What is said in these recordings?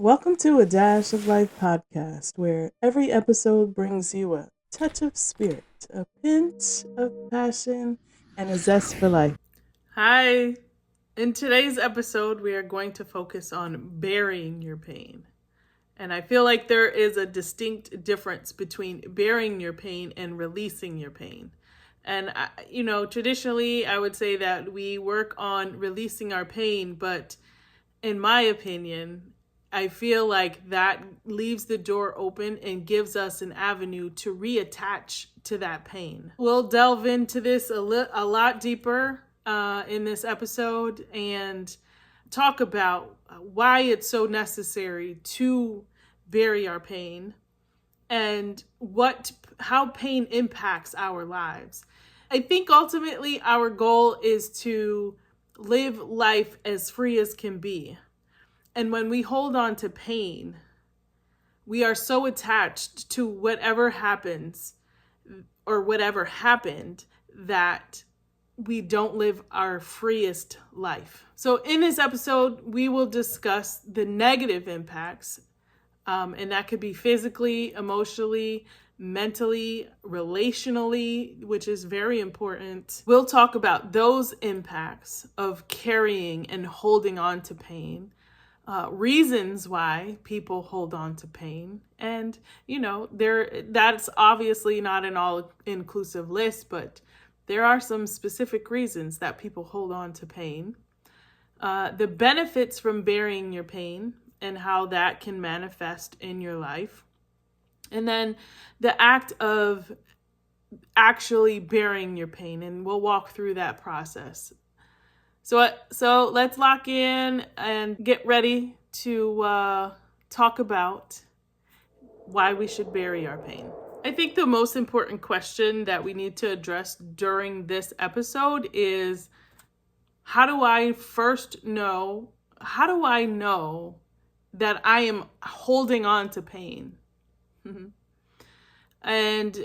Welcome to a Dash of Life podcast, where every episode brings you a touch of spirit, a pinch of passion, and a zest for life. Hi. In today's episode, we are going to focus on burying your pain. And I feel like there is a distinct difference between burying your pain and releasing your pain. And, traditionally, I would say that we work on releasing our pain, but in my opinion, I feel like that leaves the door open and gives us an avenue to reattach to that pain. We'll delve into this a lot deeper in this episode and talk about why it's so necessary to bury our pain and how pain impacts our lives. I think ultimately our goal is to live life as free as can be. And when we hold on to pain, we are so attached to whatever happens or whatever happened that we don't live our freest life. So in this episode, we will discuss the negative impacts, and that could be physically, emotionally, mentally, relationally, which is very important. We'll talk about those impacts of carrying and holding on to pain, reasons why people hold on to pain. And, that's obviously not an all-inclusive list, but there are some specific reasons that people hold on to pain. The benefits from burying your pain and how that can manifest in your life. And then the act of actually burying your pain, and we'll walk through that process. So let's lock in and get ready to talk about why we should bury our pain. I think the most important question that we need to address during this episode is, how do I know that I am holding on to pain? And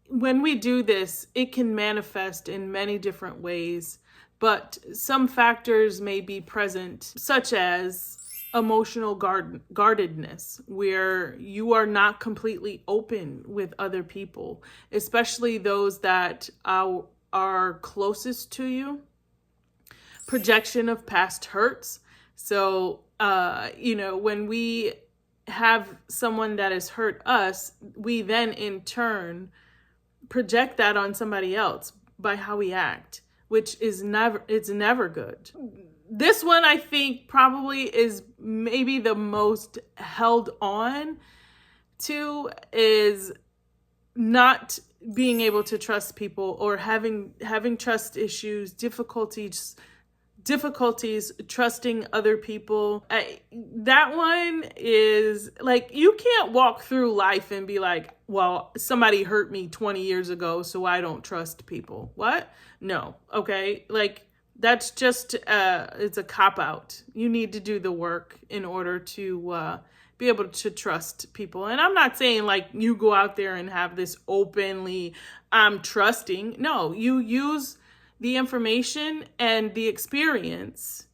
when we do this, it can manifest in many different ways, but some factors may be present, such as emotional guardedness, where you are not completely open with other people, especially those that are closest to you. Projection of past hurts. So, when we have someone that has hurt us, we then in turn project that on somebody else by how we act, which is never good. This one, I think, probably is maybe the most held on to, is not being able to trust people, or having trust issues, difficulties trusting other people. That one is like, you can't walk through life and be like, well, somebody hurt me 20 years ago, so I don't trust people. What? No. Okay. Like, that's just, it's a cop-out. You need to do the work in order to be able to trust people. And I'm not saying like you go out there and have this openly, I'm trusting. No, you use the information and the experience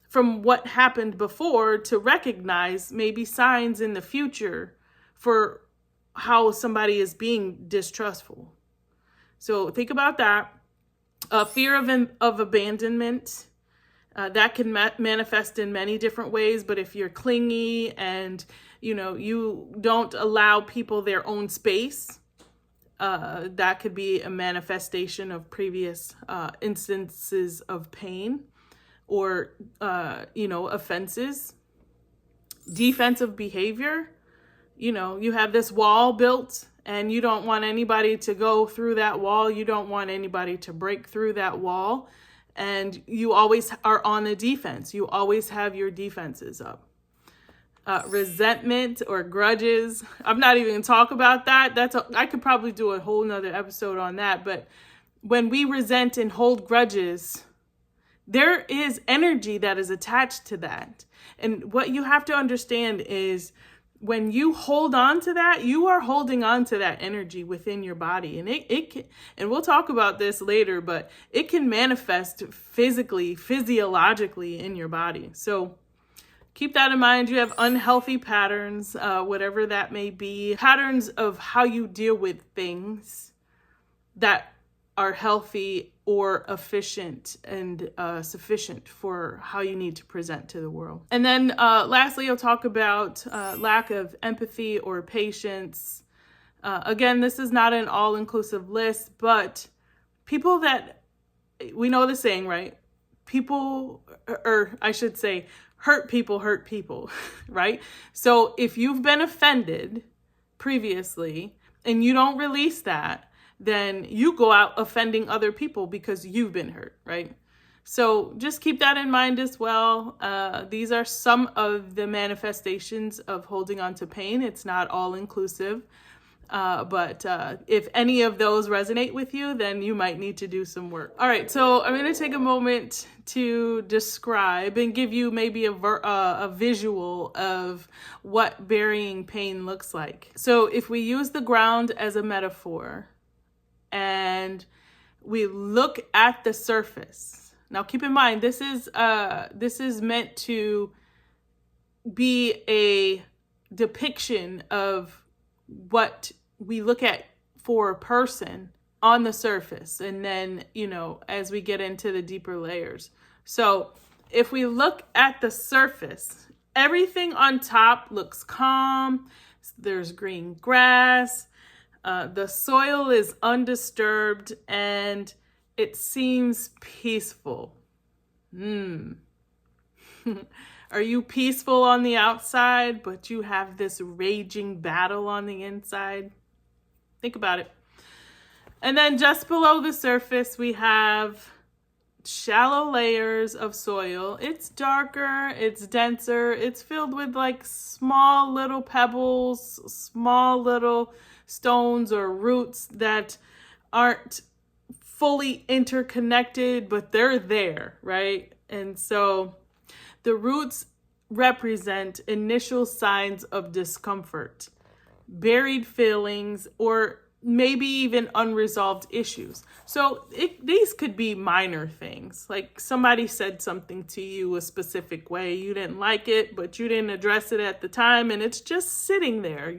from what happened before to recognize maybe signs in the future for how somebody is being distrustful. So think about that. Fear of abandonment, that can manifest in many different ways. But if you're clingy and, you don't allow people their own space, that could be a manifestation of previous instances of pain or, offenses. Defensive behavior. You have this wall built and you don't want anybody to go through that wall. You don't want anybody to break through that wall. And you always are on the defense. You always have your defenses up. Resentment or grudges. I'm not even going to talk about that. I could probably do a whole nother episode on that. But when we resent and hold grudges, there is energy that is attached to that. And what you have to understand is, when you hold on to that, you are holding on to that energy within your body. And it can, and we'll talk about this later, but it can manifest physically, physiologically in your body. So keep that in mind. You have unhealthy patterns, whatever that may be, patterns of how you deal with things that are healthy or efficient and sufficient for how you need to present to the world. And then lastly, I'll talk about lack of empathy or patience. Again, this is not an all-inclusive list, but people that, we know the saying, right? People, or I should say, hurt people, right? So if you've been offended previously and you don't release that, then you go out offending other people because you've been hurt, right? So just keep that in mind as well. These are some of the manifestations of holding on to pain. It's not all inclusive. But if any of those resonate with you, then you might need to do some work. All right, so I'm going to take a moment to describe and give you maybe a visual of what burying pain looks like. So if we use the ground as a metaphor and we look at the surface. Now keep in mind, this is meant to be a depiction of what we look at for a person on the surface, and then, as we get into the deeper layers. So if we look at the surface, everything on top looks calm. There's green grass. The soil is undisturbed and it seems peaceful. Are you peaceful on the outside, but you have this raging battle on the inside? Think about it. And then just below the surface, we have shallow layers of soil. It's darker, it's denser, it's filled with like small little pebbles, small little stones or roots that aren't fully interconnected, but they're there, right? And so the roots represent initial signs of discomfort, buried feelings, or maybe even unresolved issues. So these could be minor things, like somebody said something to you a specific way, you didn't like it, but you didn't address it at the time, and it's just sitting there,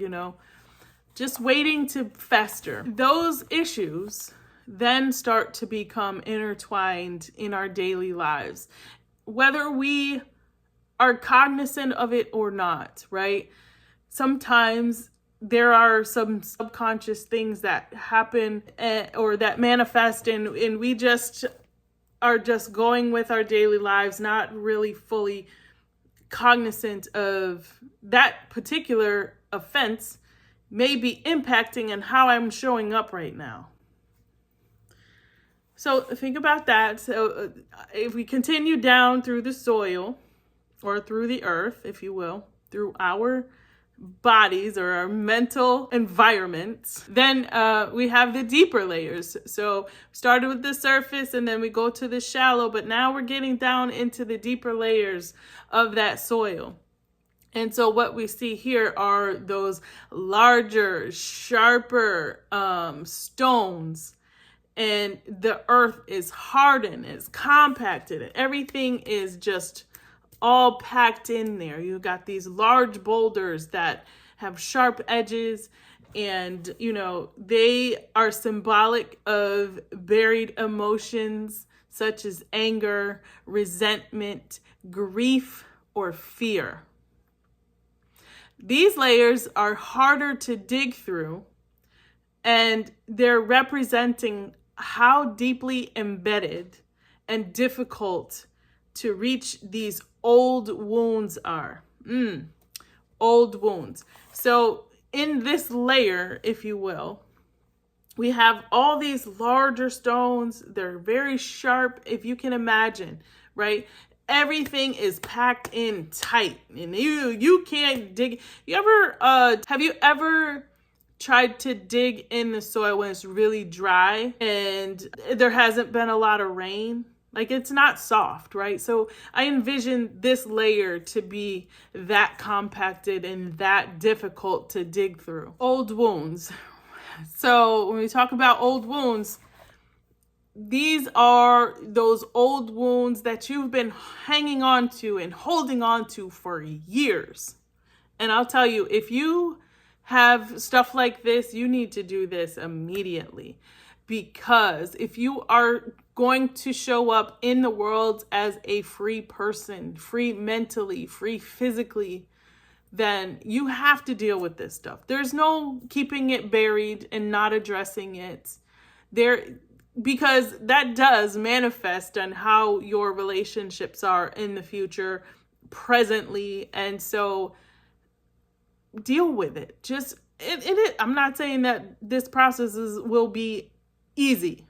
just waiting to fester. Those issues then start to become intertwined in our daily lives, whether we are cognizant of it or not, right? Sometimes there are some subconscious things that happen or that manifest, and we just are just going with our daily lives, not really fully cognizant of that particular offense may be impacting on how I'm showing up right now. So think about that. So if we continue down through the soil, or through the earth, if you will, through our bodies or our mental environments, then we have the deeper layers. So started with the surface and then we go to the shallow, but now we're getting down into the deeper layers of that soil. And so what we see here are those larger, sharper stones, and the earth is hardened, it's compacted, and everything is just all packed in there. You got these large boulders that have sharp edges, and they are symbolic of buried emotions such as anger, resentment, grief, or fear. These layers are harder to dig through, and they're representing how deeply embedded and difficult to reach these old wounds are. Old wounds. So in this layer, if you will, we have all these larger stones. They're very sharp, if you can imagine, right? Everything is packed in tight, and you can't dig. Have you ever tried to dig in the soil when it's really dry and there hasn't been a lot of rain? Like, it's not soft, right? So I envision this layer to be that compacted and that difficult to dig through. Old wounds. So when we talk about old wounds, these are those old wounds that you've been hanging on to and holding on to for years. And I'll tell you, if you have stuff like this, you need to do this immediately. Because if you are going to show up in the world as a free person, free mentally, free physically, then you have to deal with this stuff. There's no keeping it buried and not addressing it. Because that does manifest on how your relationships are in the future, presently. And so deal with it. I'm not saying that this process will be easy,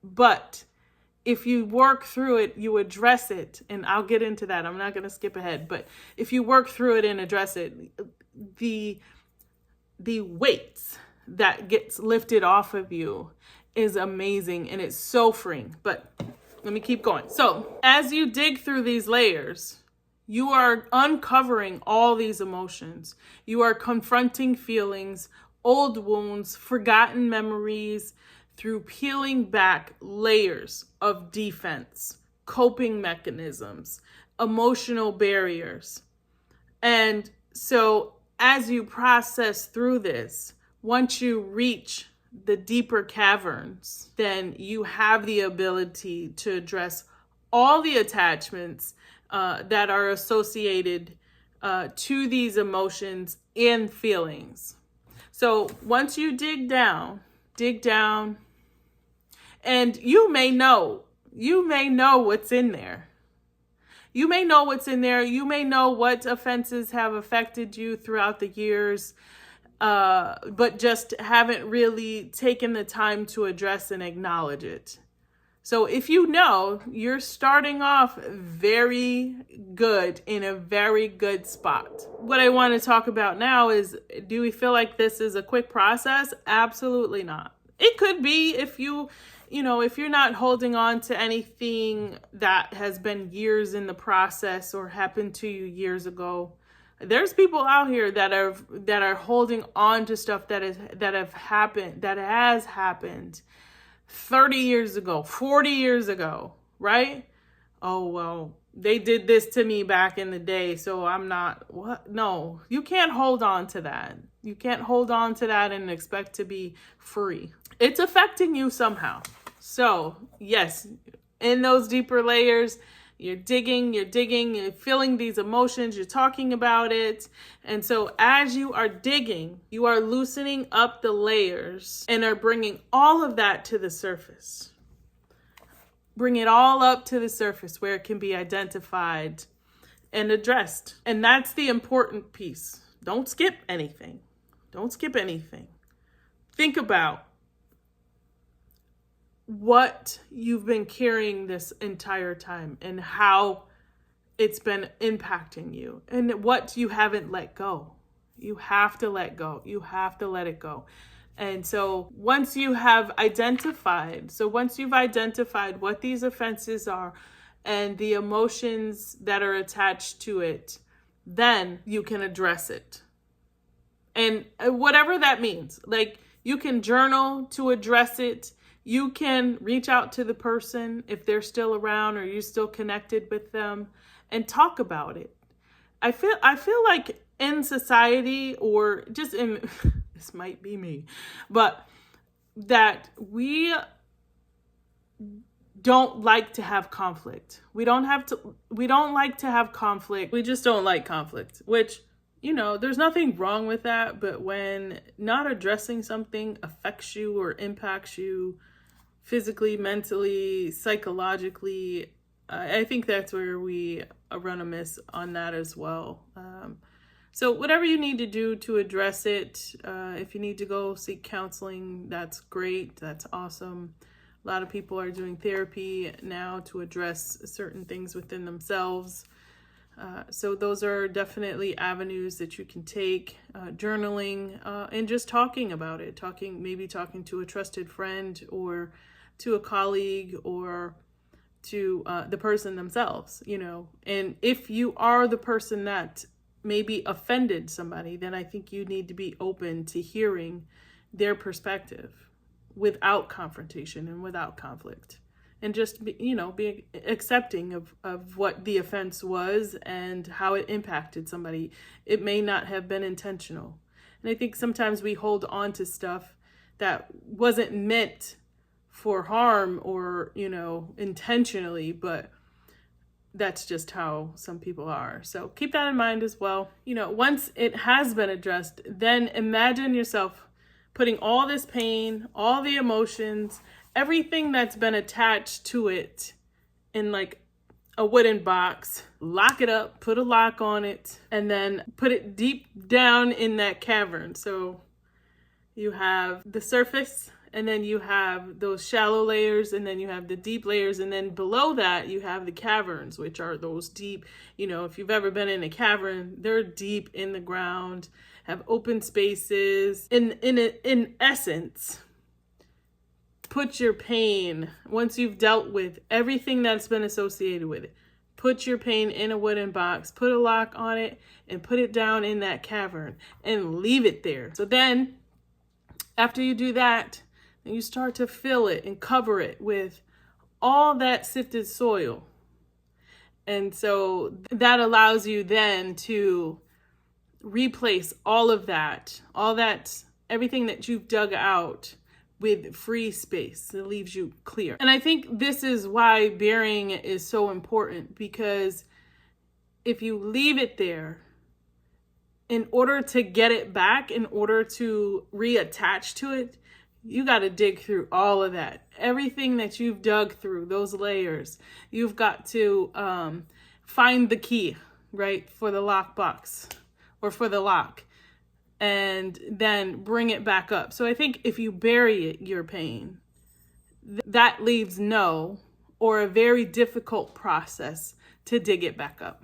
but if you work through it, you address it, and I'll get into that. I'm not going to skip ahead, but if you work through it and address it, the weights that gets lifted off of you is amazing, and it's so freeing. But let me keep going. So as you dig through these layers, you are uncovering all these emotions. You are confronting feelings, old wounds, forgotten memories, through peeling back layers of defense, coping mechanisms, emotional barriers. And so as you process through this, once you reach the deeper caverns, then you have the ability to address all the attachments that are associated to these emotions and feelings. So once you dig down, and you may know what's in there. You may know what's in there. You may know what offenses have affected you throughout the years, but just haven't really taken the time to address and acknowledge it. So if you know, you're starting off very good, in a very good spot. What I want to talk about now is, do we feel like this is a quick process? Absolutely not. It could be if if you're not holding on to anything that has been years in the process or happened to you years ago. There's people out here that are holding on to stuff that has happened 30 years ago, 40 years ago, right? Oh, well, they did this to me back in the day, so I'm not, what? No, you can't hold on to that. You can't hold on to that and expect to be free. It's affecting you somehow. So, yes, in those deeper layers, you're digging, you're feeling these emotions, you're talking about it. And so as you are digging, you are loosening up the layers and are bringing all of that to the surface. Bring it all up to the surface where it can be identified and addressed. And that's the important piece. Don't skip anything. Think about what you've been carrying this entire time and how it's been impacting you and what you haven't let go. You have to let go. You have to let it go. And so once you've identified what these offenses are and the emotions that are attached to it, then you can address it. And whatever that means, like you can journal to address it. You can reach out to the person if they're still around or you're still connected with them and talk about it. I feel like in society, or just in this might be me, but that we don't like to have conflict. We don't like to have conflict. We just don't like conflict, which, there's nothing wrong with that. But when not addressing something affects you or impacts you physically, mentally, psychologically, I think that's where we run amiss on that as well. So whatever you need to do to address it, if you need to go seek counseling, that's great. That's awesome. A lot of people are doing therapy now to address certain things within themselves. So those are definitely avenues that you can take, journaling, and just talking about it, maybe talking to a trusted friend or to a colleague or to the person themselves, and if you are the person that maybe offended somebody, then I think you need to be open to hearing their perspective. without confrontation and without conflict. And just be accepting of what the offense was and how it impacted somebody. It may not have been intentional. And I think sometimes we hold on to stuff that wasn't meant for harm or, intentionally, but that's just how some people are. So keep that in mind as well. Once it has been addressed, then imagine yourself putting all this pain, all the emotions, everything that's been attached to it in like a wooden box, lock it up, put a lock on it, and then put it deep down in that cavern. So you have the surface, and then you have those shallow layers, and then you have the deep layers, and then below that you have the caverns, which are those deep, if you've ever been in a cavern, they're deep in the ground, have open spaces. In essence, put your pain, once you've dealt with everything that's been associated with it, put your pain in a wooden box, put a lock on it, and put it down in that cavern and leave it there. So then, after you do that, then you start to fill it and cover it with all that sifted soil. And so that allows you then to replace all that, everything that you've dug out with free space that leaves you clear. And I think this is why burying it is so important, because if you leave it there, in order to get it back, in order to reattach to it, you got to dig through all of that. Everything that you've dug through, those layers, you've got to find the key, right, for the lockbox or for the lock, and then bring it back up. So I think if you bury your pain, that leaves no or a very difficult process to dig it back up.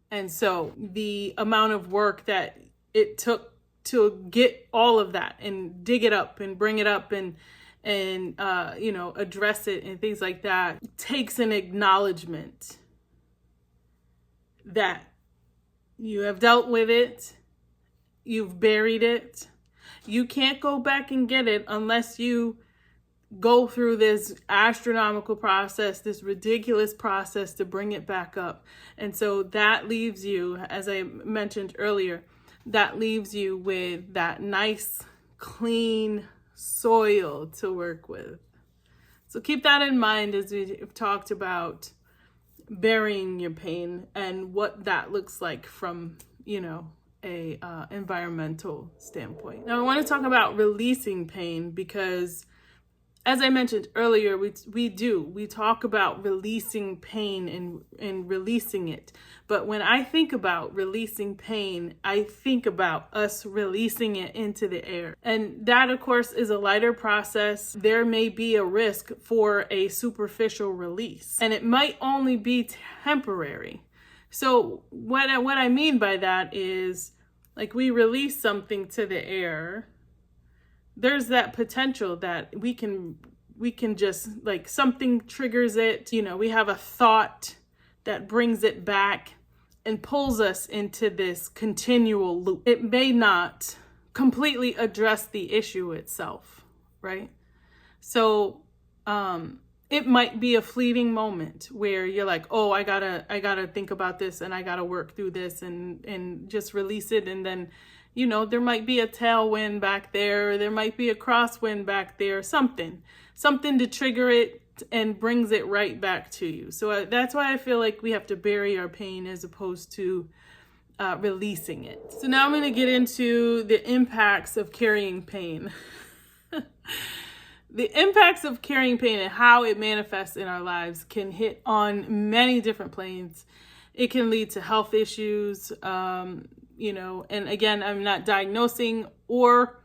And so the amount of work that it took to get all of that and dig it up and bring it up and address it and things like that takes an acknowledgement that you have dealt with it, you've buried it. You can't go back and get it unless you go through this astronomical process, this ridiculous process to bring it back up. And so that leaves you, as I mentioned earlier, that leaves you with that nice, clean soil to work with. So keep that in mind as we've talked about burying your pain and what that looks like from, a environmental standpoint. Now I want to talk about releasing pain, because as I mentioned earlier, we talk about releasing pain and releasing it. But when I think about releasing pain, I think about us releasing it into the air. And that, of course, is a lighter process. There may be a risk for a superficial release, and it might only be temporary. So what I mean by that is, like, we release something to the air, there's that potential that we can just, like, something triggers it, we have a thought that brings it back and pulls us into this continual loop. It may not completely address the issue itself, right? So it might be a fleeting moment where you're like, oh, I gotta think about this, and I gotta work through this and just release it. And then, there might be a tailwind back there, there might be a crosswind back there, something to trigger it and brings it right back to you. So that's why I feel like we have to bury our pain as opposed to releasing it. So now I'm going to get into the impacts of carrying pain. The impacts of carrying pain and how it manifests in our lives can hit on many different planes. It can lead to health issues, and again, I'm not diagnosing or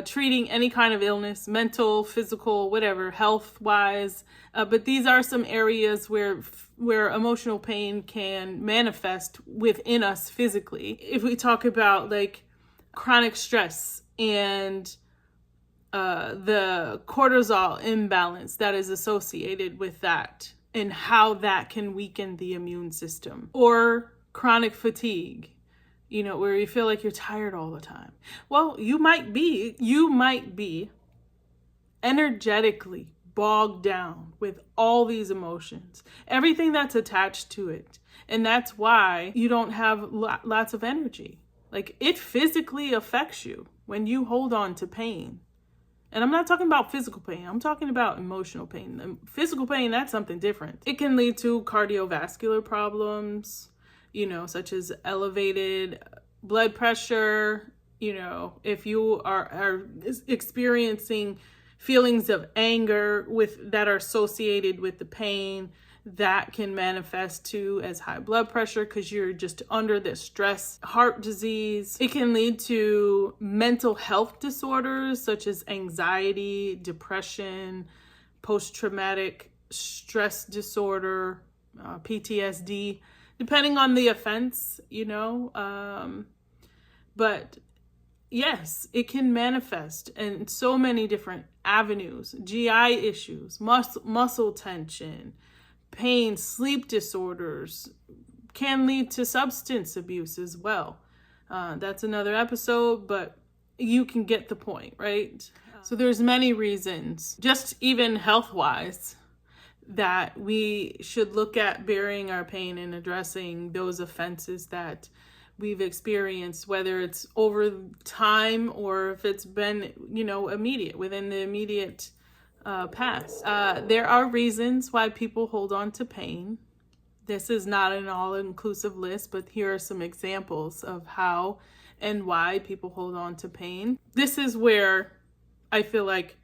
treating any kind of illness, mental, physical, whatever, health-wise. But these are some areas where emotional pain can manifest within us physically. If we talk about like chronic stress and the cortisol imbalance that is associated with that and how that can weaken the immune system, or chronic fatigue, where you feel like you're tired all the time. Well, you might be energetically bogged down with all these emotions, everything that's attached to it. And that's why you don't have lots of energy. Like, it physically affects you when you hold on to pain. And I'm not talking about physical pain. I'm talking about emotional pain. Physical pain, that's something different. It can lead to cardiovascular problems, such as elevated blood pressure. If you are experiencing feelings of anger that are associated with the pain, that can manifest too as high blood pressure because you're just under this stress. Heart disease. It can lead to mental health disorders such as anxiety, depression, post-traumatic stress disorder, PTSD, depending on the offense, but yes, it can manifest in so many different avenues. GI issues, muscle tension, pain, sleep disorders, can lead to substance abuse as well. That's another episode, but you can get the point, right? So there's many reasons, just even health-wise, that we should look at burying our pain and addressing those offenses that we've experienced, whether it's over time or if it's been, immediate, within the immediate past. There are reasons why people hold on to pain. This is not an all-inclusive list, but here are some examples of how and why people hold on to pain. This is where I feel like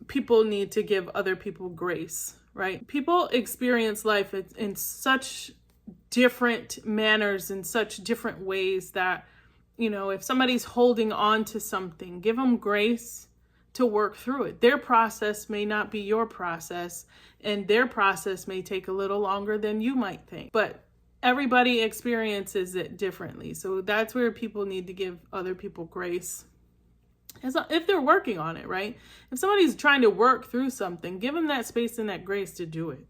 people need to give other people grace, right? People experience life in such different manners, in such different ways that, if somebody's holding on to something, give them grace to work through it. Their process may not be your process, and their process may take a little longer than you might think. But everybody experiences it differently. So that's where people need to give other people grace. If they're working on it, right? If somebody's trying to work through something, give them that space and that grace to do it.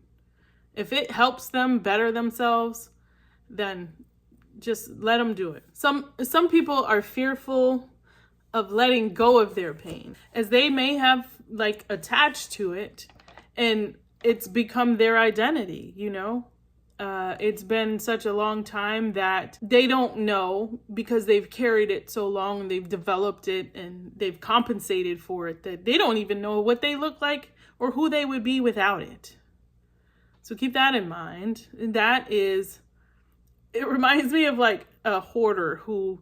If it helps them better themselves, then just let them do it. Some people are fearful of letting go of their pain, as they may have attached to it and it's become their identity, It's been such a long time that they don't know, because they've carried it so long, they've developed it and they've compensated for it, that they don't even know what they look like or who they would be without it. So keep that in mind. And it reminds me of a hoarder who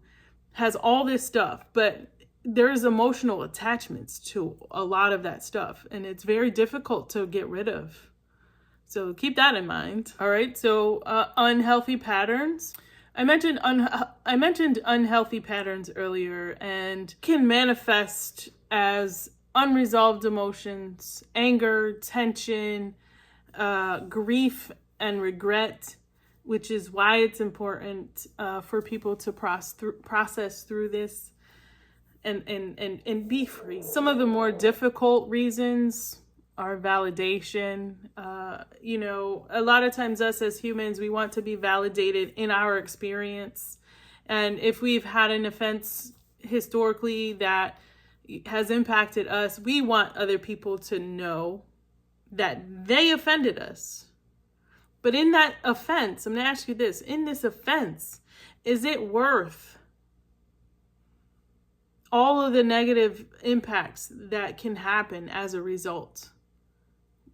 has all this stuff, but there's emotional attachments to a lot of that stuff, and it's very difficult to get rid of. So keep that in mind. All right. So unhealthy patterns. I mentioned unhealthy patterns earlier, and can manifest as unresolved emotions, anger, tension, grief, and regret, which is why it's important for people to process through this and be free. Some of the more difficult reasons are validation. A lot of times us as humans, we want to be validated in our experience. And if we've had an offense historically that has impacted us, we want other people to know that they offended us. But in that offense, I'm going to ask you this, in this offense, is it worth all of the negative impacts that can happen as a result?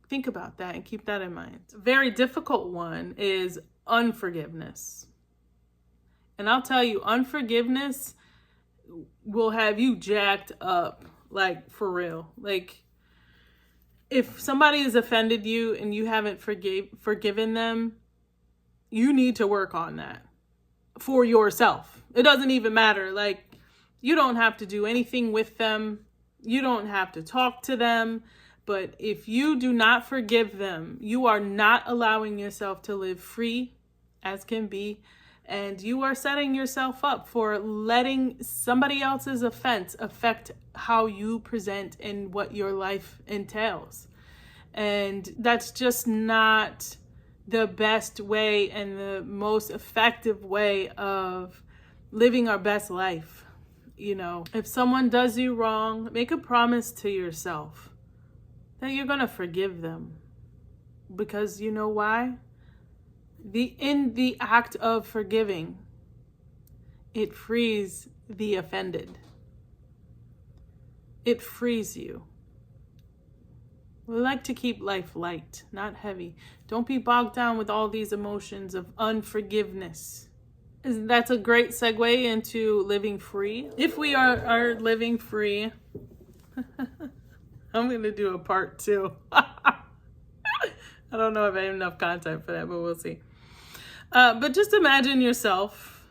Think about that and keep that in mind. A very difficult one is unforgiveness. And I'll tell you, unforgiveness will have you jacked up, for real. If somebody has offended you and you haven't forgiven them, you need to work on that for yourself. It doesn't even matter. You don't have to do anything with them. You don't have to talk to them. But if you do not forgive them, you are not allowing yourself to live free as can be. And you are setting yourself up for letting somebody else's offense affect how you present and what your life entails. And that's just not the best way and the most effective way of living our best life. If someone does you wrong, make a promise to yourself that you're going to forgive them. Because you know why? In the act of forgiving, it frees the offended. It frees you. We like to keep life light, not heavy. Don't be bogged down with all these emotions of unforgiveness. That's a great segue into living free. If we are living free, I'm going to do a part 2. I don't know if I have enough content for that, but we'll see. But just imagine yourself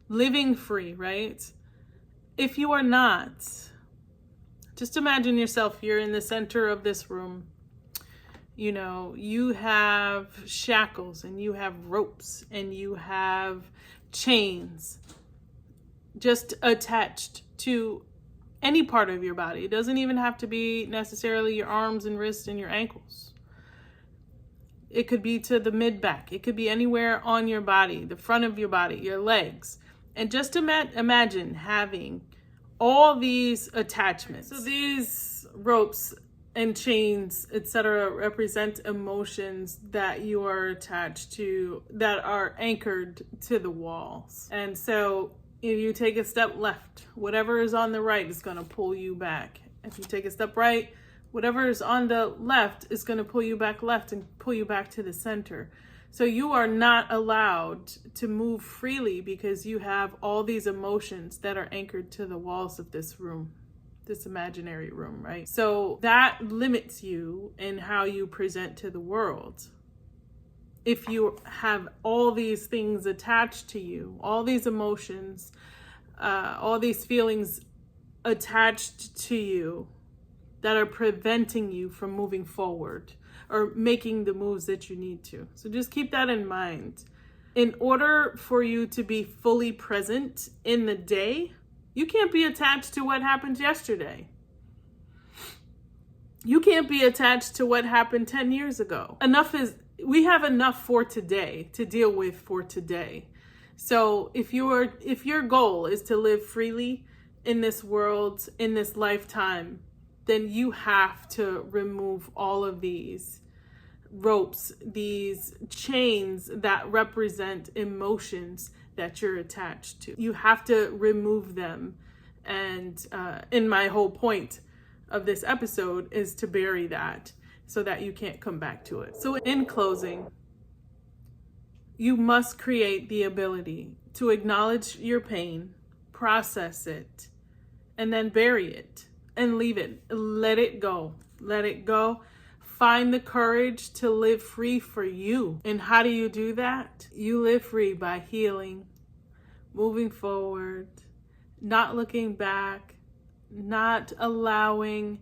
living free, right? If you are not, just imagine yourself, you're in the center of this room. You know, you have shackles and you have ropes and you have chains just attached to any part of your body. It doesn't even have to be necessarily your arms and wrists and your ankles. It could be to the mid-back. It could be anywhere on your body, the front of your body, your legs. And just imagine having all these attachments. So these ropes and chains, etc., represent emotions that you are attached to, that are anchored to the walls. And so if you take a step left, whatever is on the right is going to pull you back. If you take a step right, whatever is on the left is going to pull you back left and pull you back to the center. So you are not allowed to move freely because you have all these emotions that are anchored to the walls of this room, this imaginary room, right? So that limits you in how you present to the world. If you have all these things attached to you, all these emotions, all these feelings attached to you that are preventing you from moving forward or making the moves that you need to. So just keep that in mind. In order for you to be fully present in the day, you can't be attached to what happened yesterday. You can't be attached to what happened 10 years ago. We have enough for today to deal with for today. So if your goal is to live freely in this world, in this lifetime, then you have to remove all of these ropes, these chains that represent emotions that you're attached to. You have to remove them. And in my whole point of this episode is to bury that so that you can't come back to it. So in closing, you must create the ability to acknowledge your pain, process it, and then bury it and leave it. Let it go. Let it go. Find the courage to live free for you. And how do you do that? You live free by healing, moving forward, not looking back, not allowing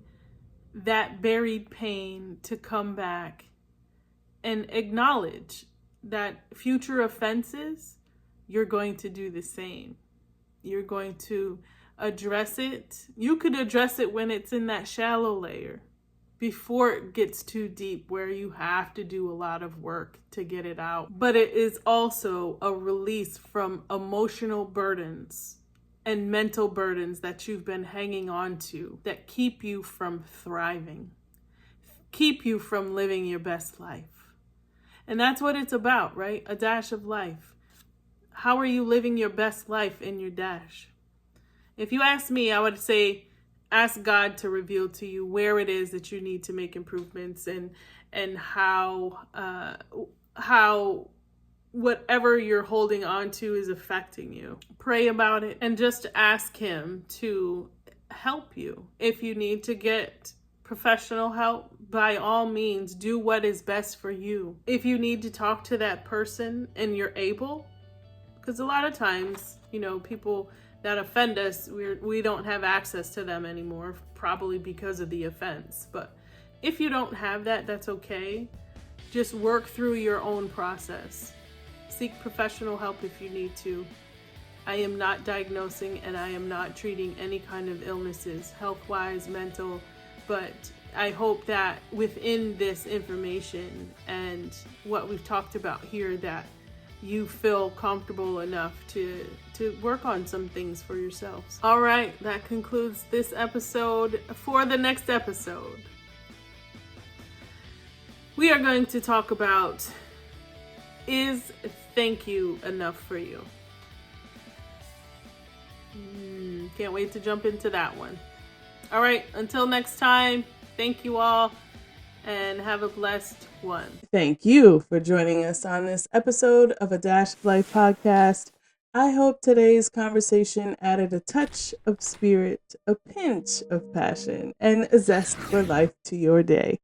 that buried pain to come back, and acknowledge that future offenses, you're going to do the same. You're going to address it. You could address it when it's in that shallow layer, before it gets too deep where you have to do a lot of work to get it out. But it is also a release from emotional burdens and mental burdens that you've been hanging on to that keep you from thriving, keep you from living your best life. And that's what it's about, right? A dash of life. How are you living your best life in your dash? If you ask me, I would say, ask God to reveal to you where it is that you need to make improvements and how whatever you're holding on to is affecting you. Pray about it and just ask Him to help you. If you need to get professional help, by all means, do what is best for you. If you need to talk to that person and you're able, because a lot of times, people that offend us, we don't have access to them anymore, probably because of the offense. But if you don't have that, that's okay. Just work through your own process. Seek professional help if you need to. I am not diagnosing and I am not treating any kind of illnesses, health-wise, mental, but I hope that within this information and what we've talked about here, that you feel comfortable enough to work on some things for yourselves. All right, that concludes this episode. For the next episode, we are going to talk about, is thank you enough for you? Can't wait to jump into that one. All right, until next time, thank you all and have a blessed one. Thank you for joining us on this episode of A Dash of Life podcast. I hope today's conversation added a touch of spirit, a pinch of passion, and a zest for life to your day.